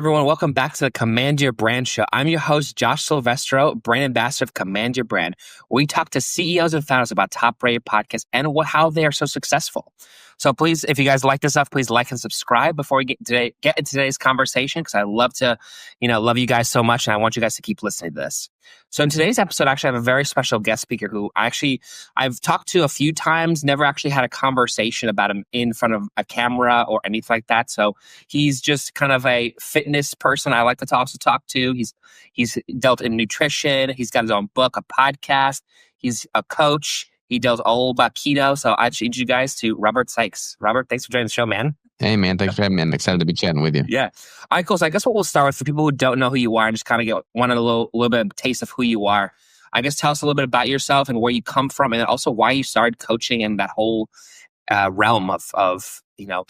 everyone? Welcome back to the Command Your Brand Show. I'm your host, Josh Silvestro, brand ambassador of Command Your Brand. We talk to CEOs and founders about top-rated podcasts and how they are so successful. So please, if you guys like this stuff, please like and subscribe before we get into today's conversation, because I love to, love you guys so much, and I want you guys to keep listening to this. So in today's episode, actually, I have a very special guest speaker who I've talked to a few times, never actually had a conversation about him in front of a camera or anything like that. So he's just kind of a fitness person I like to also talk to. He's dealt in nutrition. He's got his own book, a podcast. He's a coach. He does all about keto. So I introduce you guys to Robert Sikes. Robert, thanks for joining the show, man. Hey, man. Thanks for having me. I'm excited to be chatting with you. Yeah. All right, cool. So I guess what we'll start with, for people who don't know who you are and just kind of want a little bit of a taste of who you are, I guess tell us a little bit about yourself and where you come from, and then also why you started coaching and that whole realm of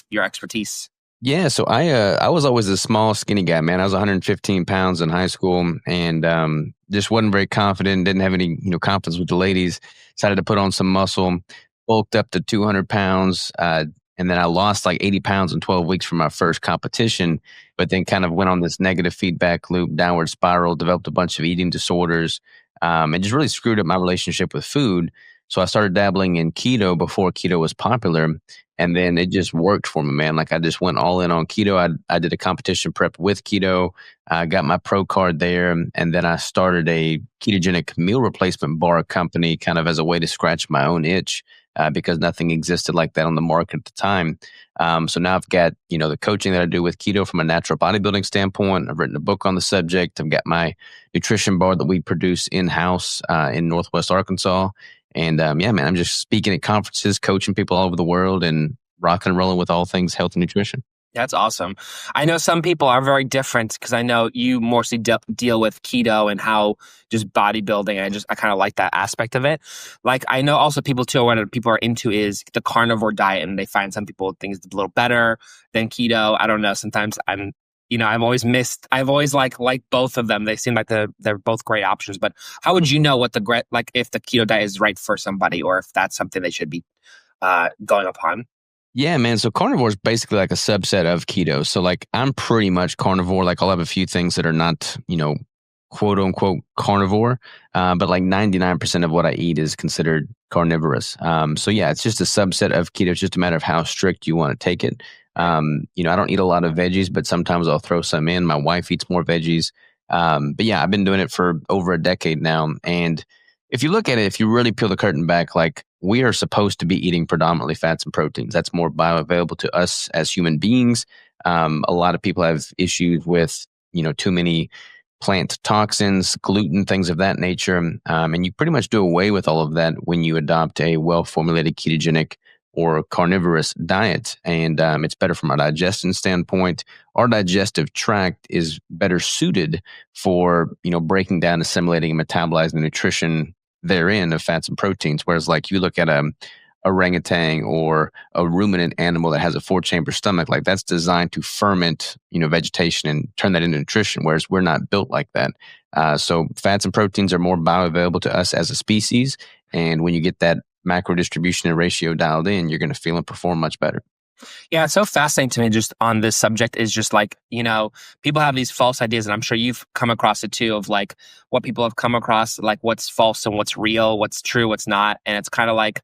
your expertise. Yeah, so I was always a small, skinny guy, man. I was 115 pounds in high school and just wasn't very confident, didn't have any confidence with the ladies. Decided to put on some muscle, bulked up to 200 pounds, and then I lost like 80 pounds in 12 weeks for my first competition, but then kind of went on this negative feedback loop, downward spiral, developed a bunch of eating disorders, and just really screwed up my relationship with food. So I started dabbling in keto before keto was popular. And then it just worked for me, man. Like I just went all in on keto. I did a competition prep with keto. I got my pro card there. And then I started a ketogenic meal replacement bar company kind of as a way to scratch my own itch because nothing existed like that on the market at the time. So now I've got, the coaching that I do with keto from a natural bodybuilding standpoint. I've written a book on the subject. I've got my nutrition bar that we produce in-house in Northwest Arkansas. And yeah, man, I'm just speaking at conferences, coaching people all over the world and rocking and rolling with all things health and nutrition. That's awesome. I know some people are very different, because I know you mostly deal with keto and how just bodybuilding. I kind of like that aspect of it. Like I know also people too, what people are into is the carnivore diet, and they find some people think it's a little better than keto. I don't know. Sometimes I've always liked both of them. They seem like they're both great options. But how would you know if the keto diet is right for somebody, or if that's something they should be going upon? Yeah, man. So carnivore is basically like a subset of keto. So like I'm pretty much carnivore. Like I'll have a few things that are not, quote unquote carnivore. But like 99% of what I eat is considered carnivorous. So yeah, it's just a subset of keto. It's just a matter of how strict you want to take it. I don't eat a lot of veggies, but sometimes I'll throw some in. My wife eats more veggies. But yeah, I've been doing it for over a decade now. And if you look at it, if you really peel the curtain back, like we are supposed to be eating predominantly fats and proteins. That's more bioavailable to us as human beings. A lot of people have issues with, too many plant toxins, gluten, things of that nature. And you pretty much do away with all of that when you adopt a well-formulated ketogenic or carnivorous diet. And it's better from a digestion standpoint. Our digestive tract is better suited for, breaking down, assimilating, and metabolizing the nutrition therein of fats and proteins. Whereas like you look at a orangutan or a ruminant animal that has a 4-chamber stomach, like that's designed to ferment, vegetation and turn that into nutrition, whereas we're not built like that. So fats and proteins are more bioavailable to us as a species. And when you get that macro distribution and ratio dialed in, you're going to feel and perform much better. Yeah, it's so fascinating to me just on this subject is just like, people have these false ideas, and I'm sure you've come across it too, of like what people have come across, like what's false and what's real, what's true, what's not. And it's kind of like,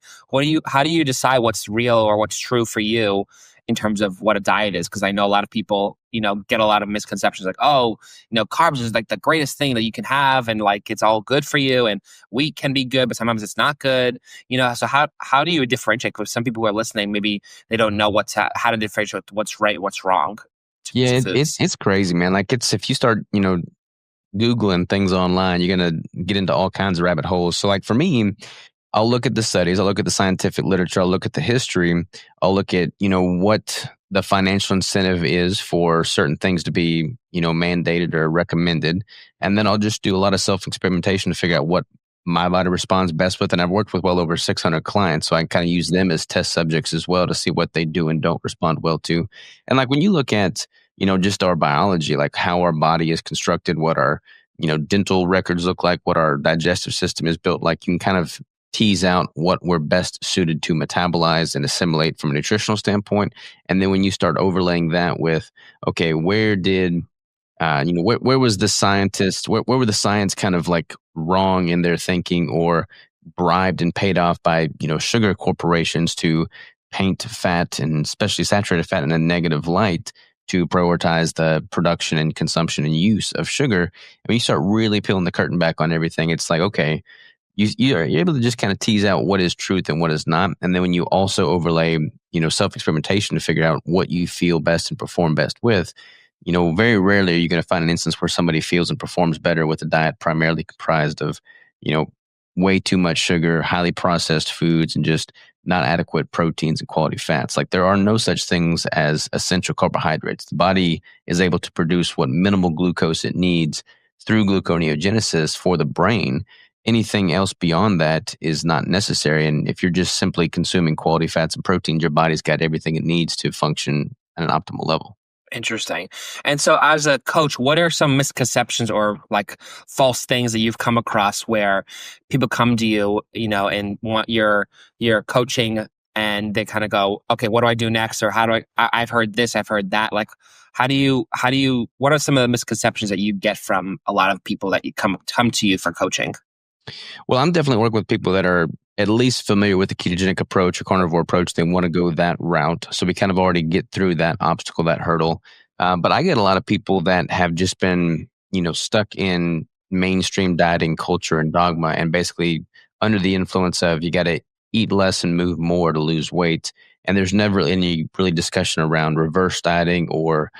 how do you decide what's real or what's true for you in terms of what a diet is? Because I know a lot of people, get a lot of misconceptions like, carbs is like the greatest thing that you can have, and like it's all good for you, and wheat can be good, but sometimes it's not good. So how do you differentiate? Because some people who are listening, maybe they don't know how to differentiate what's right, what's wrong. Yeah, it's crazy, man. Like if you start, Googling things online, you're going to get into all kinds of rabbit holes. So like for me, I'll look at the studies, I'll look at the scientific literature, I'll look at the history, I'll look at, what the financial incentive is for certain things to be, mandated or recommended. And then I'll just do a lot of self-experimentation to figure out what my body responds best with. And I've worked with well over 600 clients, so I kind of use them as test subjects as well to see what they do and don't respond well to. And like when you look at, just our biology, like how our body is constructed, what our, dental records look like, what our digestive system is built like, you can kind of tease out what we're best suited to metabolize and assimilate from a nutritional standpoint. And then when you start overlaying that with, okay, where did Where was the scientist? Where were the science kind of like wrong in their thinking, or bribed and paid off by sugar corporations to paint fat, and especially saturated fat, in a negative light to prioritize the production and consumption and use of sugar? And when you start really peeling the curtain back on everything, it's like, okay, you're able to just kind of tease out what is truth and what is not. And then when you also overlay, self-experimentation to figure out what you feel best and perform best with, very rarely are you going to find an instance where somebody feels and performs better with a diet primarily comprised of, you know, way too much sugar, highly processed foods, and just not adequate proteins and quality fats. Like, there are no such things as essential carbohydrates. The body is able to produce what minimal glucose it needs through gluconeogenesis for the brain. Anything else beyond that is not necessary. And if you're just simply consuming quality fats and proteins, your body's got everything it needs to function at an optimal level. Interesting. And so, as a coach, what are some misconceptions or like false things that you've come across where people come to you, and want your coaching, and they kind of go, okay, what do I do next? Or how do I've heard this, I've heard that. Like, how do you, what are some of the misconceptions that you get from a lot of people that you come to you for coaching? Well, I'm definitely working with people that are at least familiar with the ketogenic approach or carnivore approach. They want to go that route. So we kind of already get through that obstacle, that hurdle. But I get a lot of people that have just been, stuck in mainstream dieting culture and dogma, and basically under the influence of, you got to eat less and move more to lose weight. And there's never any really discussion around reverse dieting or,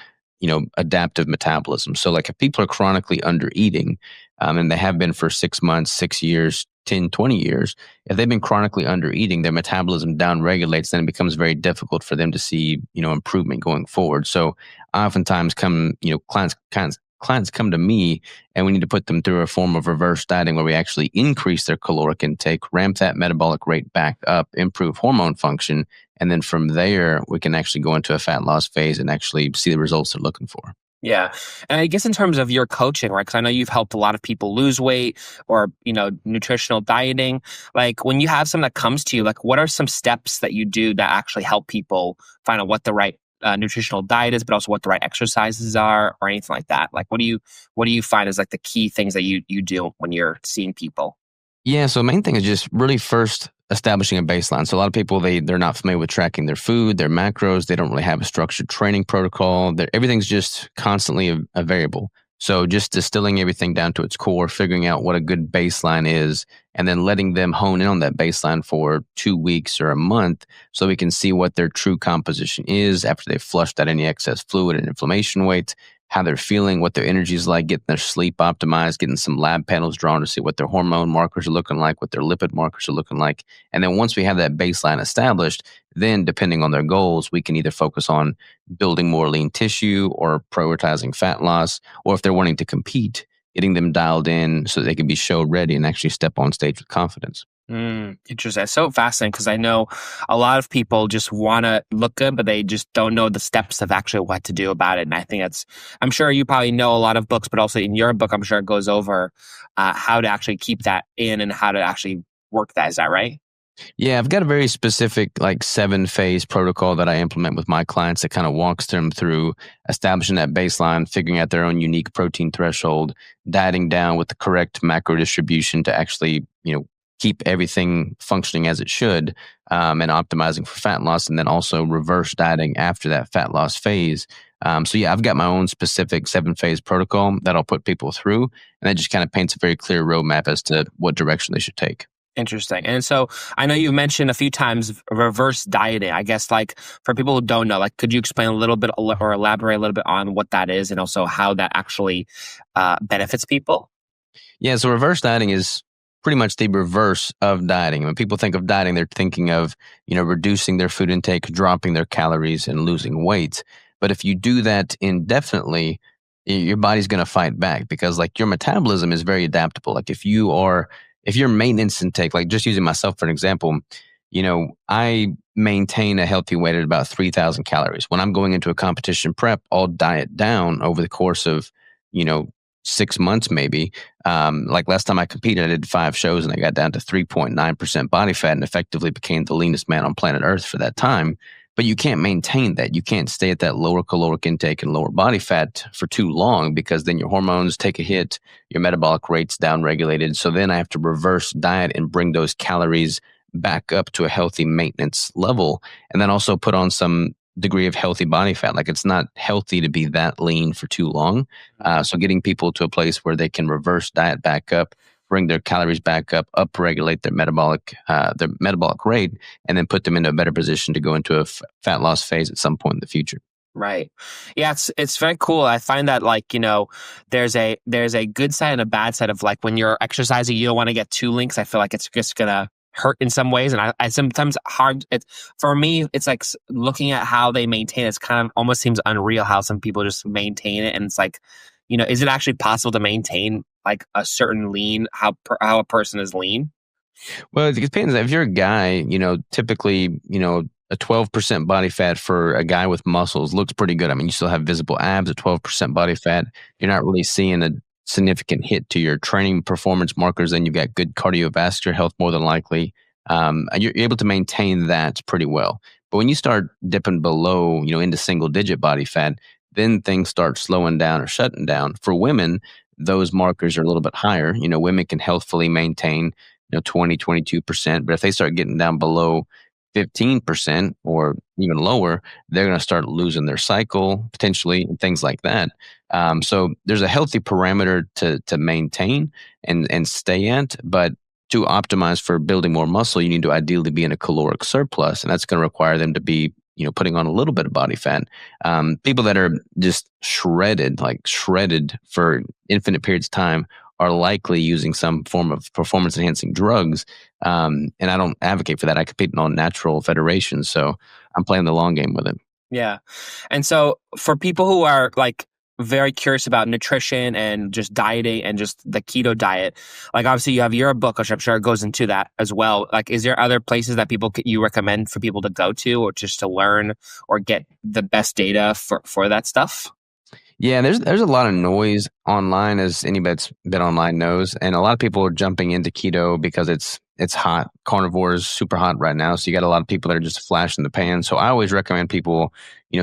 adaptive metabolism. So like, if people are chronically under eating, and they have been for 6 months, 6 years, 10, 20 years, if they've been chronically under eating, their metabolism down regulates, then it becomes very difficult for them to see, improvement going forward. So I oftentimes clients come to me, and we need to put them through a form of reverse dieting where we actually increase their caloric intake, ramp that metabolic rate back up, improve hormone function. And then from there, we can actually go into a fat loss phase and actually see the results they're looking for. Yeah. And I guess in terms of your coaching, right? Because I know you've helped a lot of people lose weight or, nutritional dieting. Like, when you have someone that comes to you, like, what are some steps that you do that actually help people find out what the right nutritional diet is, but also what the right exercises are, or anything like that? Like, what do you find is like the key things that you do when you're seeing people? Yeah, so the main thing is just really first establishing a baseline. So a lot of people, they're not familiar with tracking their food, their macros. They don't really have a structured training protocol. Everything's just constantly a variable. So just distilling everything down to its core, figuring out what a good baseline is, and then letting them hone in on that baseline for 2 weeks or a month so we can see what their true composition is after they've flushed out any excess fluid and inflammation weight, how they're feeling, what their energy is like, getting their sleep optimized, getting some lab panels drawn to see what their hormone markers are looking like, what their lipid markers are looking like. And then once we have that baseline established, then depending on their goals, we can either focus on building more lean tissue or prioritizing fat loss, or if they're wanting to compete, getting them dialed in so they can be show ready and actually step on stage with confidence. Interesting. It's so fascinating because I know a lot of people just want to look good, but they just don't know the steps of actually what to do about it. And I think I'm sure you probably know a lot of books, but also in your book, I'm sure it goes over how to actually keep that in and how to actually work that. Is that right? Yeah, I've got a very specific 7-phase protocol that I implement with my clients that kind of walks them through establishing that baseline, figuring out their own unique protein threshold, dieting down with the correct macro distribution to actually, keep everything functioning as it should, and optimizing for fat loss, and then also reverse dieting after that fat loss phase. So yeah, I've got my own specific 7-phase protocol that I'll put people through, and that just kind of paints a very clear roadmap as to what direction they should take. Interesting. And so I know you've mentioned a few times reverse dieting. I guess, like, for people who don't know, like, could you explain a little bit or elaborate a little bit on what that is and also how that actually benefits people? Yeah, so reverse dieting is pretty much the reverse of dieting. When people think of dieting, they're thinking of, reducing their food intake, dropping their calories, and losing weight. But if you do that indefinitely, your body's going to fight back because, like, your metabolism is very adaptable. Like, if your maintenance intake, like, just using myself for an example, I maintain a healthy weight at about 3,000 calories. When I'm going into a competition prep, I'll diet down over the course of, 6 months maybe. Like, last time I competed, I did 5 shows and I got down to 3.9% body fat and effectively became the leanest man on planet Earth for that time. but you can't maintain that. You can't stay at that lower caloric intake and lower body fat for too long, because then your hormones take a hit, your metabolic rate's downregulated. So then I have to reverse diet and bring those calories back up to a healthy maintenance level, and then also put on some degree of healthy body fat. Like, it's not healthy to be that lean for too long. So getting people to a place where they can reverse diet back up, bring their calories back up, upregulate their metabolic rate, and then put them into a better position to go into a fat loss phase at some point in the future. Right. Yeah, it's very cool. I find that, like, there's a good side and a bad side of, like, when you're exercising, you don't want to get too lean, 'cause I feel like it's just gonna hurt in some ways. And I sometimes hard it for me, it's like looking at how they maintain it's kind of almost seems unreal how some people just maintain it. And it's like, is it actually possible to maintain like a certain lean, how a person is lean? Well, it depends. If you're a guy, typically, a 12% body fat for a guy with muscles looks pretty good. I mean, you still have visible abs at 12% body fat. You're not really seeing a significant hit to your training performance markers, and you've got good cardiovascular health more than likely. And you're able to maintain that pretty well. But when you start dipping below, into single digit body fat, then things start slowing down or shutting down. For women, those markers are a little bit higher. Women can healthfully maintain 20, 22%. But if they start getting down below 15% or even lower, they're going to start losing their cycle potentially and things like that. So there's a healthy parameter to maintain and stay at, but to optimize for building more muscle, you need to ideally be in a caloric surplus, and that's going to require them to be putting on a little bit of body fat. People that are just shredded, like shredded for infinite periods of time, are likely using some form of performance enhancing drugs. And I don't advocate for that. I compete in all natural federations, so I'm playing the long game with it. Yeah. And so for people who are like very curious about nutrition and just dieting and just the keto diet, like obviously you have your book, which I'm sure goes into that as well. Like, is there other places that you recommend for people to go to, or just to learn or get the best data for that stuff? Yeah, there's a lot of noise online, as anybody that's been online knows, and a lot of people are jumping into keto because it's hot. Carnivore is super hot right now, so you got a lot of people that are just flash in the pan. So I always recommend people,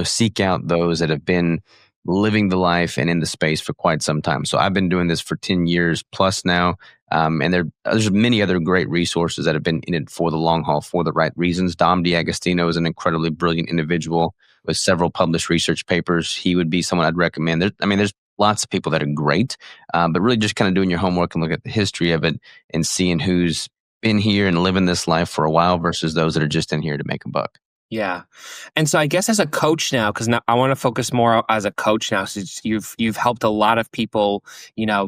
seek out those that have been living the life and in the space for quite some time. So I've been doing this for 10 years plus now, and there's many other great resources that have been in it for the long haul for the right reasons. Dom D'Agostino is an incredibly brilliant individual with several published research papers. He would be someone I'd recommend. There's lots of people that are great, but really just kind of doing your homework and look at the history of it and seeing who's been here and living this life for a while versus those that are just in here to make a buck. Yeah. And so I guess as a coach now, because now I want to focus more as a coach now, since you've helped a lot of people,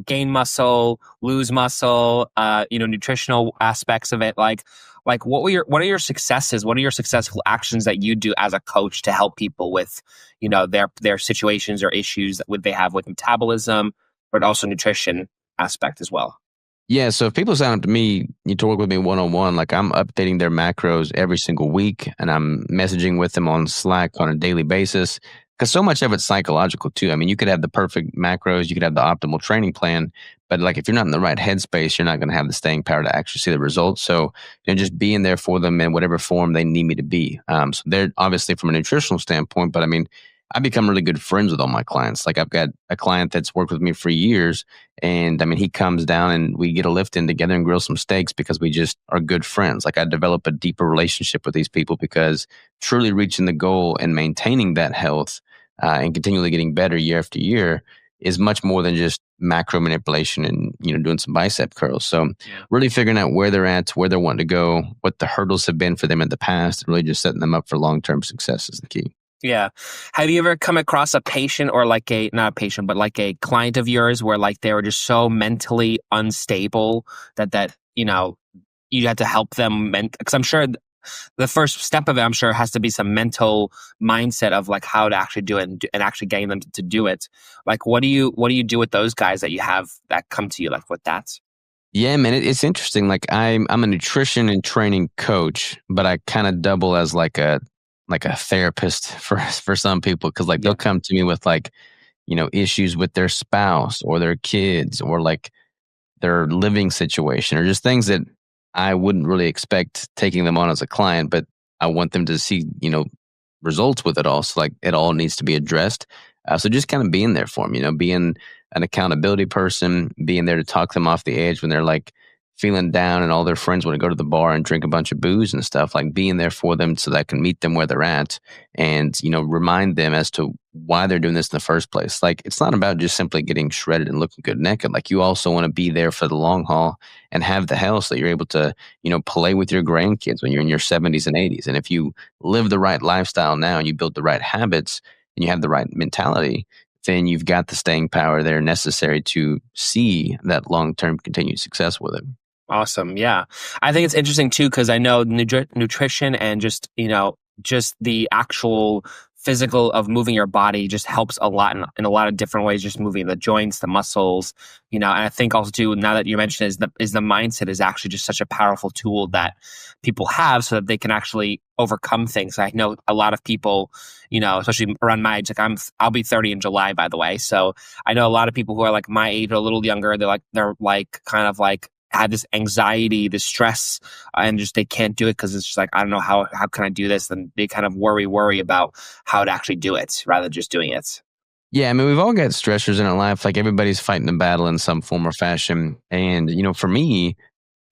gain muscle, lose muscle, nutritional aspects of it. Like what are your successes? What are your successful actions that you do as a coach to help people with, their situations or issues that they have with metabolism, but also nutrition aspect as well? Yeah, so if people sign up to me, you to work with me one-on-one, like I'm updating their macros every single week, and I'm messaging with them on Slack on a daily basis, because so much of it's psychological too. I mean, you could have the perfect macros, you could have the optimal training plan, but like if you're not in the right headspace, you're not going to have the staying power to actually see the results. So, just being there for them in whatever form they need me to be. So they're obviously from a nutritional standpoint, but I mean, I become really good friends with all my clients. Like I've got a client that's worked with me for years, and I mean, he comes down and we get a lift in together and grill some steaks because we just are good friends. Like I develop a deeper relationship with these people because truly reaching the goal and maintaining that health and continually getting better year after year is much more than just macro manipulation and doing some bicep curls. So really figuring out where they're at, where they're wanting to go, what the hurdles have been for them in the past, and really just setting them up for long-term success is the key. Yeah. Have you ever come across a patient or like not a patient, but like a client of yours where like they were just so mentally unstable that you had to help them? Because I'm sure the first step of it, I'm sure, has to be some mental mindset of like how to actually do it and actually getting them to do it. Like, what do you do with those guys that you have that come to you like with that? Yeah, man, it's interesting. Like I'm a nutrition and training coach, but I kind of double as like a therapist for some people, because like they'll come to me with like issues with their spouse or their kids or like their living situation or just things that I wouldn't really expect taking them on as a client, but I want them to see results with it all. So like it all needs to be addressed. So just kind of being there for them, being an accountability person, being there to talk them off the edge when they're like feeling down and all their friends want to go to the bar and drink a bunch of booze and stuff, like being there for them so that I can meet them where they're at and, remind them as to why they're doing this in the first place. Like, it's not about just simply getting shredded and looking good naked. Like, you also want to be there for the long haul and have the health so that you're able to, play with your grandkids when you're in your 70s and 80s. And if you live the right lifestyle now and you build the right habits and you have the right mentality, then you've got the staying power there necessary to see that long-term continued success with it. Awesome. Yeah. I think it's interesting too, because I know nutrition and just the actual physical of moving your body just helps a lot in a lot of different ways, just moving the joints, the muscles, and I think also too, now that you mentioned is the mindset is actually just such a powerful tool that people have so that they can actually overcome things. I know a lot of people, especially around my age, like I'll be 30 in July, by the way. So I know a lot of people who are like my age or a little younger, they're kind of have this anxiety, this stress, and just they can't do it because it's just like, I don't know, how can I do this? And they kind of worry about how to actually do it rather than just doing it. Yeah, I mean, we've all got stressors in our life. Like everybody's fighting a battle in some form or fashion. And, for me,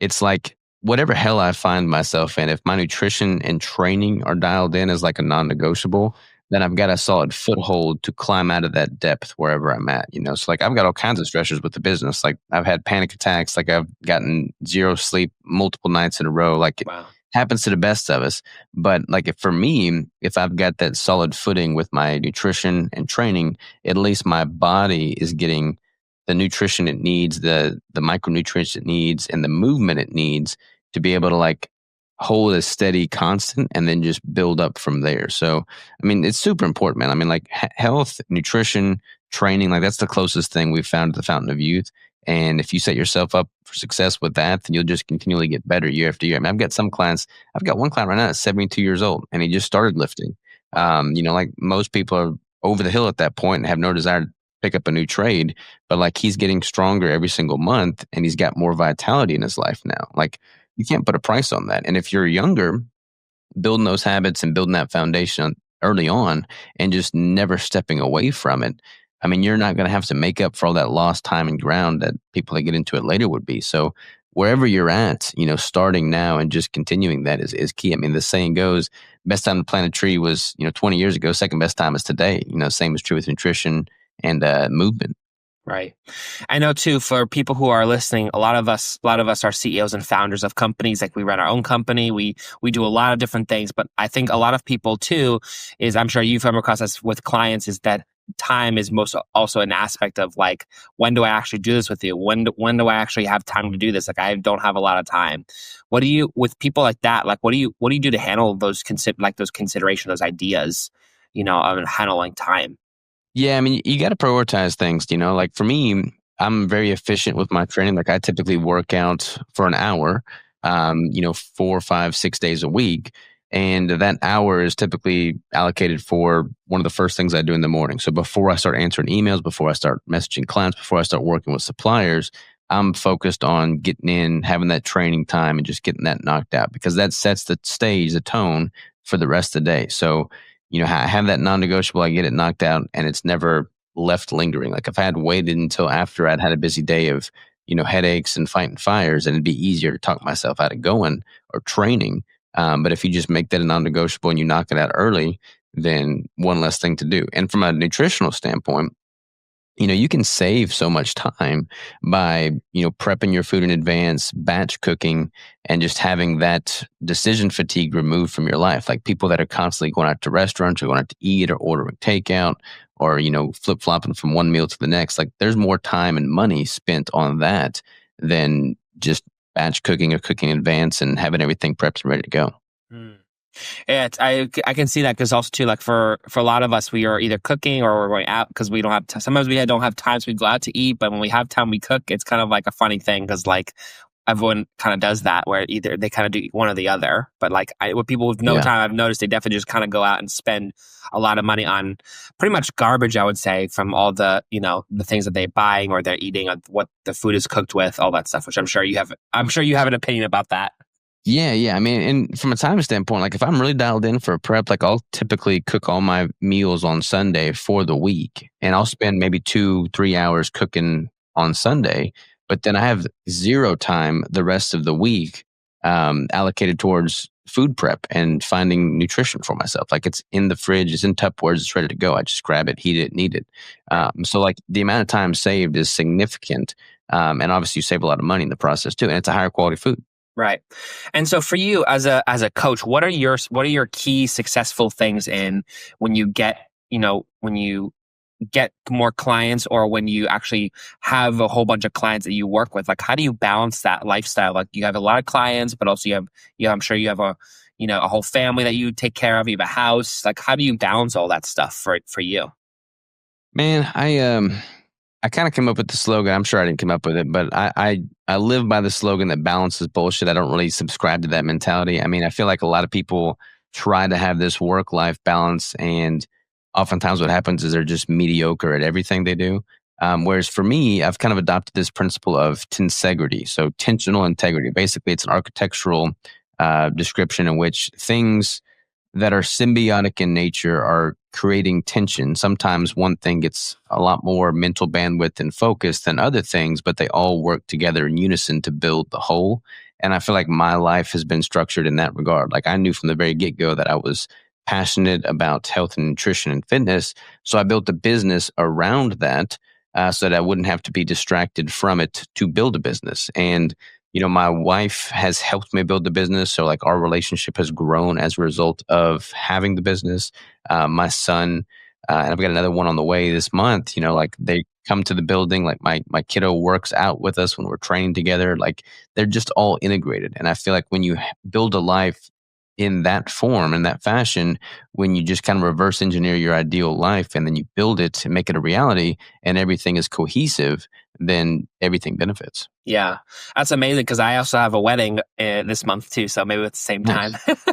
it's like whatever hell I find myself in, if my nutrition and training are dialed in as like a non-negotiable, then I've got a solid foothold to climb out of that depth wherever I'm at. So like I've got all kinds of stressors with the business. Like I've had panic attacks, like I've gotten zero sleep multiple nights in a row. Like it Wow. happens to the best of us. But like for me, if I've got that solid footing with my nutrition and training, at least my body is getting the nutrition it needs, the micronutrients it needs, and the movement it needs to be able to like hold a steady constant and then just build up from there. So, I mean, it's super important, man. I mean, like health, nutrition, training, like that's the closest thing we've found to the fountain of youth. And if you set yourself up for success with that, then you'll just continually get better year after year. I mean, I've got one client right now that's 72 years old and he just started lifting. Like most people are over the hill at that point and have no desire to pick up a new trade, but like he's getting stronger every single month and he's got more vitality in his life now. Like you can't put a price on that. And if you're younger, building those habits and building that foundation early on and just never stepping away from it, I mean, you're not going to have to make up for all that lost time and ground that people that get into it later would be. So wherever you're at, starting now and just continuing that is key. I mean, the saying goes, best time to plant a tree was, 20 years ago. Second best time is today. Same is true with nutrition and movement. Right. I know too, for people who are listening, a lot of us are CEOs and founders of companies. Like we run our own company. We do a lot of different things, but I think a lot of people too is, I'm sure you've come across this with clients, is that time is most also an aspect of like, when do I actually do this with you? When do I actually have time to do this? Like I don't have a lot of time. What do you, with people like that, like what do you do to handle those considerations, those ideas, of handling time? Yeah, I mean, you got to prioritize things, like for me, I'm very efficient with my training. Like I typically work out for an hour, 4, 5, 6 days a week. And that hour is typically allocated for one of the first things I do in the morning. So before I start answering emails, before I start messaging clients, before I start working with suppliers, I'm focused on getting in, having that training time and just getting that knocked out because that sets the stage, the tone for the rest of the day. So, I have that non-negotiable, I get it knocked out and it's never left lingering. Like if I had waited until after I'd had a busy day of, headaches and fighting fires, and it'd be easier to talk myself out of going or training. But if you just make that a non-negotiable and you knock it out early, then one less thing to do. And from a nutritional standpoint, you can save so much time by, prepping your food in advance, batch cooking, and just having that decision fatigue removed from your life. Like people that are constantly going out to restaurants or going out to eat or ordering takeout or, flip-flopping from one meal to the next. Like there's more time and money spent on that than just batch cooking or cooking in advance and having everything prepped and ready to go. Yeah, I can see that because also too, like for a lot of us, we are either cooking or we're going out because we don't have sometimes we don't have time, so we go out to eat. But when we have time, we cook. It's kind of like a funny thing because like everyone kind of does that where either they kind of do one or the other. But like with people with no time, I've noticed they definitely just kind of go out and spend a lot of money on pretty much garbage, I would say, from all the the things that they're buying or they're eating, what the food is cooked with, all that stuff. Which I'm sure you have an opinion about that. Yeah. I mean, and from a time standpoint, like if I'm really dialed in for a prep, like I'll typically cook all my meals on Sunday for the week, and I'll spend maybe 2, 3 hours cooking on Sunday. But then I have zero time the rest of the week allocated towards food prep and finding nutrition for myself. Like it's in the fridge, it's in Tupperware, it's ready to go. I just grab it, heat it, and eat it. Right. So like the amount of time saved is significant, and obviously you save a lot of money in the process too, and it's a higher quality food. Right. And so for you as a coach, what are your key successful things in when you get, when you get more clients or when you actually have a whole bunch of clients that you work with? Like how do you balance that lifestyle? Like you have a lot of clients, but also I'm sure you have a whole family that you take care of, you have a house. Like how do you balance all that stuff for you? Man, I kind of came up with the slogan. I'm sure I didn't come up with it, but I live by the slogan that balance is bullshit. I don't really subscribe to that mentality. I mean, I feel like a lot of people try to have this work life balance, and oftentimes what happens is they're just mediocre at everything they do. Whereas for me, I've kind of adopted this principle of tensegrity, so tensional integrity. Basically, it's an architectural description in which things that are symbiotic in nature are creating tension. Sometimes one thing gets a lot more mental bandwidth and focus than other things, but they all work together in unison to build the whole. And I feel like my life has been structured in that regard. Like I knew from the very get go that I was passionate about health and nutrition and fitness. So I built a business around that so that I wouldn't have to be distracted from it to build a business. And my wife has helped me build the business. So, like, our relationship has grown as a result of having the business. My son, and I've got another one on the way this month, like, they come to the building. Like, my kiddo works out with us when we're training together. Like, they're just all integrated. And I feel like when you build a life in that form, in that fashion, when you just kind of reverse engineer your ideal life and then you build it and make it a reality and everything is cohesive, then everything benefits. Yeah, that's amazing because I also have a wedding this month too. So maybe at the same time. Nice.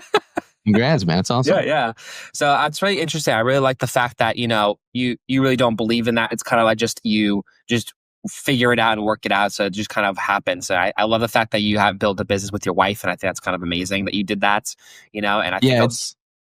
Congrats, man. That's Yeah, awesome. yeah. So that's really interesting. I really like the fact that, you really don't believe in that. It's kind of like just you just figure it out and work it out. So it just kind of happens. So I love the fact that you have built a business with your wife. And I think that's kind of amazing that you did that, and I think, Yeah,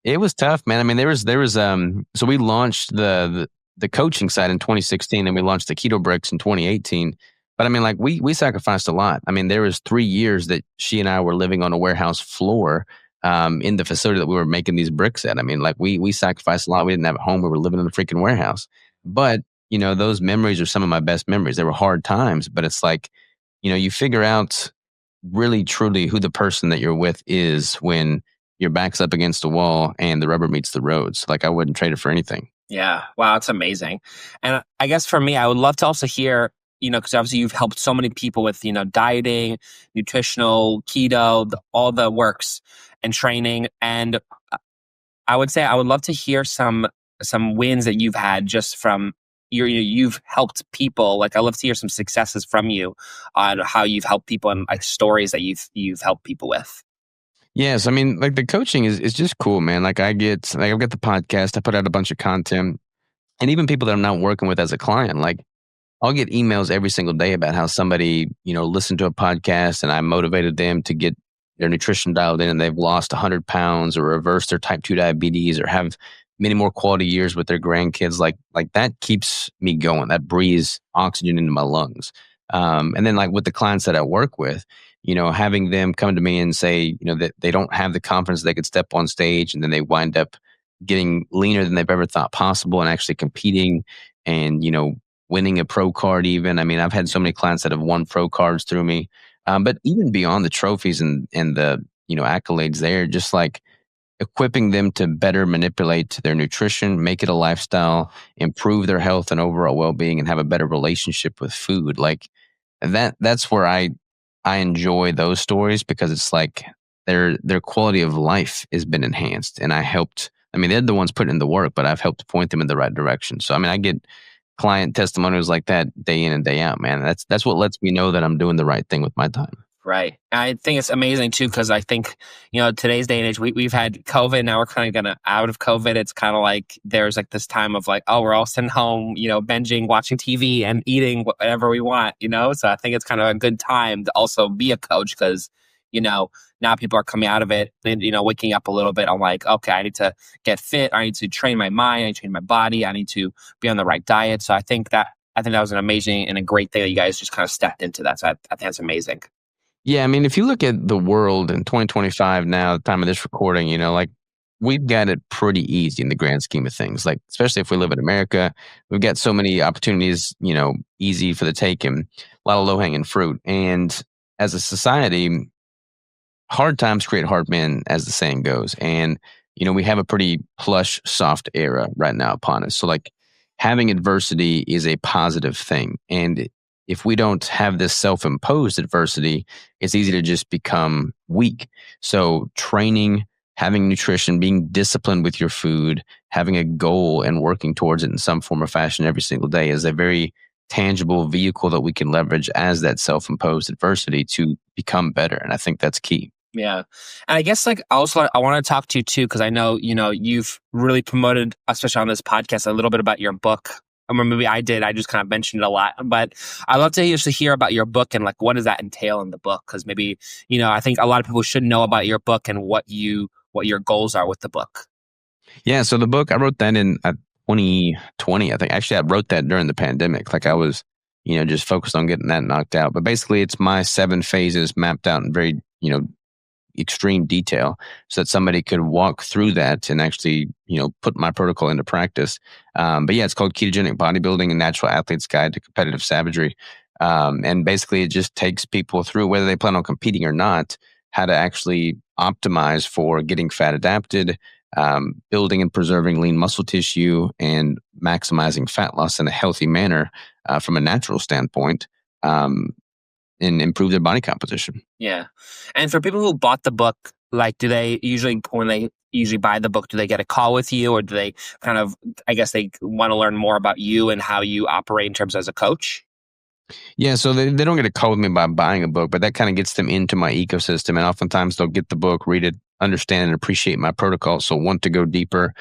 it was tough, man. I mean, there was so we launched the coaching side in 2016 and we launched the Keto Bricks in 2018. But I mean, like we sacrificed a lot. I mean, there was 3 years that she and I were living on a warehouse floor in the facility that we were making these bricks at. I mean, like we sacrificed a lot. We didn't have a home. We were living in a freaking warehouse. But, those memories are some of my best memories. They were hard times, but it's like, you figure out really truly who the person that you're with is when your back's up against the wall and the rubber meets the road. So, like, I wouldn't trade it for anything. yeah, wow, it's amazing. And I guess for me, I would love to also hear, because obviously you've helped so many people with, dieting, nutritional, keto, all the works and training. And I would say I would love to hear some wins that you've had just from you've helped people. Like I love to hear some successes from you on how you've helped people and like stories that you've helped people with. Yes, I mean, like the coaching is just cool, man. Like I've got the podcast, I put out a bunch of content, and even people that I'm not working with as a client, like I'll get emails every single day about how somebody, listened to a podcast and I motivated them to get their nutrition dialed in and they've lost 100 pounds or reversed their type 2 diabetes or have many more quality years with their grandkids. Like that keeps me going. That breathes oxygen into my lungs. And then like with the clients that I work with, having them come to me and say, that they don't have the confidence they could step on stage and then they wind up getting leaner than they've ever thought possible and actually competing and, winning a pro card even. I mean, I've had so many clients that have won pro cards through me. But even beyond the trophies and the, accolades there, just like equipping them to better manipulate their nutrition, make it a lifestyle, improve their health and overall well-being and have a better relationship with food. Like that's where I enjoy those stories because it's like their quality of life has been enhanced and I mean, they're the ones putting in the work, but I've helped point them in the right direction. So I mean, I get client testimonials like that day in and day out, man. That's what lets me know that I'm doing the right thing with my time. Right. I think it's amazing too, because I think, today's day and age, we've had COVID. Now we're kind of gonna out of COVID. It's kind of like there's like this time of like, oh, we're all sitting home, binging, watching TV and eating whatever we want, So I think it's kind of a good time to also be a coach because, now people are coming out of it and, waking up a little bit. I'm like, okay, I need to get fit. I need to train my mind. I need to train my body. I need to be on the right diet. So I think that was an amazing and a great thing that you guys just kind of stepped into that. So I think that's amazing. Yeah, I mean, if you look at the world in 2025 now, the time of this recording, like we've got it pretty easy in the grand scheme of things. Like, especially if we live in America, we've got so many opportunities, easy for the taking, a lot of low hanging fruit. And as a society, hard times create hard men, as the saying goes. And, we have a pretty plush, soft era right now upon us. So, like, having adversity is a positive thing. And if we don't have this self imposed adversity, it's easy to just become weak. So, training, having nutrition, being disciplined with your food, having a goal and working towards it in some form or fashion every single day is a very tangible vehicle that we can leverage as that self imposed adversity to become better. And I think that's key. Yeah. And I guess also I want to talk to you too, because I know, you've really promoted, especially on this podcast, a little bit about your book. Or maybe I did. I just kind of mentioned it a lot, but I'd love to hear about your book and what does that entail in the book? Because maybe, I think a lot of people should know about your book and what your goals are with the book. Yeah. So the book, I wrote that in 2020, I think. Actually, I wrote that during the pandemic. Like I was, just focused on getting that knocked out. But basically it's my 7 phases mapped out in very, extreme detail so that somebody could walk through that and actually, put my protocol into practice. But yeah, it's called Ketogenic Bodybuilding and Natural Athlete's Guide to Competitive Savagery. And basically it just takes people through, whether they plan on competing or not, how to actually optimize for getting fat adapted, building and preserving lean muscle tissue, and maximizing fat loss in a healthy manner from a natural standpoint. And improve their body composition. Yeah. And for people who bought the book, do they usually, when they usually buy the book, do they get a call with you, or do they kind of, I guess they want to learn more about you and how you operate in terms as a coach? Yeah, so they don't get a call with me by buying a book, but that kind of gets them into my ecosystem. And oftentimes they'll get the book, read it, understand and appreciate my protocol, so want to go deeper.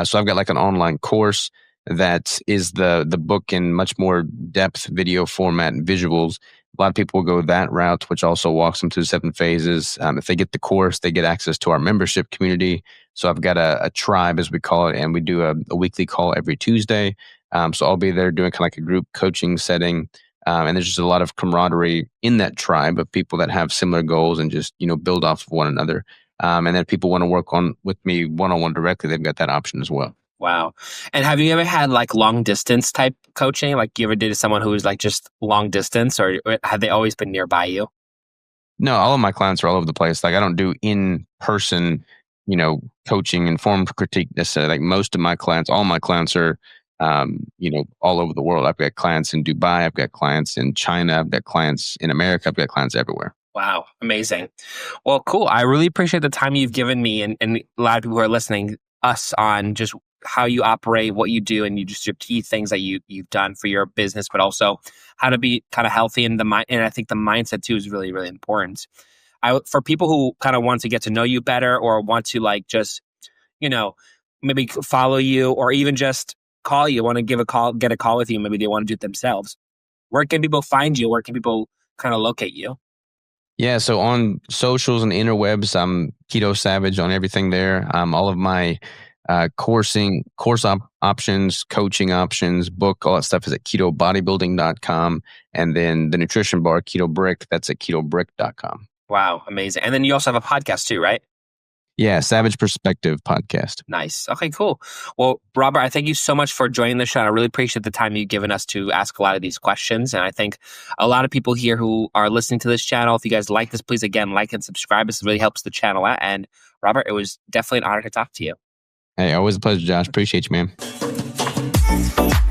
So I've got an online course that is the book in much more depth video format and visuals. A lot of people will go that route, which also walks them through 7 phases. If they get the course, they get access to our membership community. So I've got a tribe, as we call it, and we do a weekly call every Tuesday. So I'll be there doing kind of like a group coaching setting. And there's just a lot of camaraderie in that tribe of people that have similar goals and just, build off of one another. And then if people want to work with me one-on-one directly, they've got that option as well. Wow. And have you ever had long distance type coaching? You ever did someone who was just long distance, or have they always been nearby you? No, all of my clients are all over the place. I don't do in-person, coaching and form critique necessarily. Most of my clients, all my clients are, all over the world. I've got clients in Dubai. I've got clients in China. I've got clients in America. I've got clients everywhere. Wow. Amazing. Well, cool. I really appreciate the time you've given me and a lot of people who are listening us on just how you operate, what you do, and your key things that you've done for your business, but also how to be kind of healthy in the mind. And I think the mindset too is really, really important. For people who kind of want to get to know you better, or want to just, maybe follow you, or even just call you, want to get a call with you. Maybe they want to do it themselves. Where can people find you? Where can people kind of locate you? Yeah, so on socials and interwebs, I'm Keto Savage on everything there. All of my course options, coaching options, book, all that stuff is at ketobodybuilding.com. And then the nutrition bar, Keto Brick, that's at ketobrick.com. Wow, amazing. And then you also have a podcast too, right? Yeah, Savage Perspective podcast. Nice. Okay, cool. Well, Robert, I thank you so much for joining the show. I really appreciate the time you've given us to ask a lot of these questions. And I think a lot of people here who are listening to this channel, if you guys like this, please, again, like and subscribe. This really helps the channel out. And Robert, it was definitely an honor to talk to you. Hey, always a pleasure, Josh. Appreciate you, man.